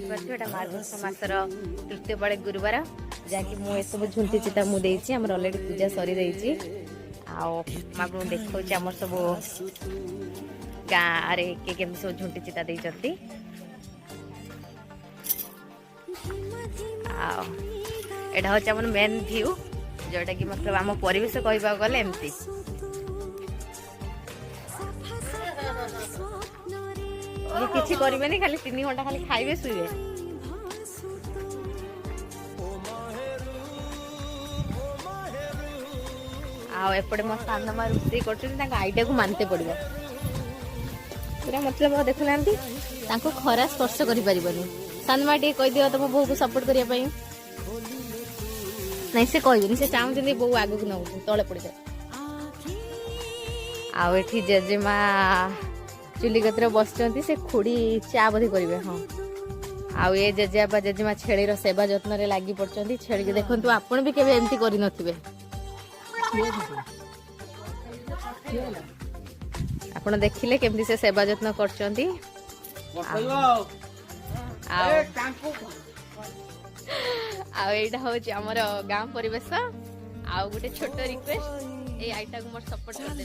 मार्गशीर मासर तृतीय बड़े गुरुवार जहाँकि मुझे सब झुंटी चिता मुझे अलरेडी पूजा सरी जाइए आपको देखा आम सब गाँव किए केमती सब झुंटी चिता देती एटा हूँ आम मेन व्यू जोटा कि मतलब आम परिवेश कहवा गले एमती किसी करेंगे खाली 3 घंटा खाली खाइबे शुवे आपटे मो सान माँ रोषे कर आईडिया को मानते पड़ो पूरा मतलब देखुना खरा स्पर्श कर सान माँ टे कह दियो तुम बो को सपोर्ट करने नहीं से कहबी से चाहते बो आग को नौ तले पड़ जाए आठी जेजेमा चुली कतर बस से खुड़ी चा बोधे करेंगे हाँ आउ ये जेजेबा जेजेमा छेलीर सेवा जत्न रे लगी पड़ती छेली के देखु आपण भी केवे एमती करि नथिबे आपण देखिले केमती से सेवा जत्न करचंती आउटा हूँ आमर गाँव परिवेश आउ गोटे छोट रिक्वेस्ट ये आईटा को मोर सपोर्ट कर दे।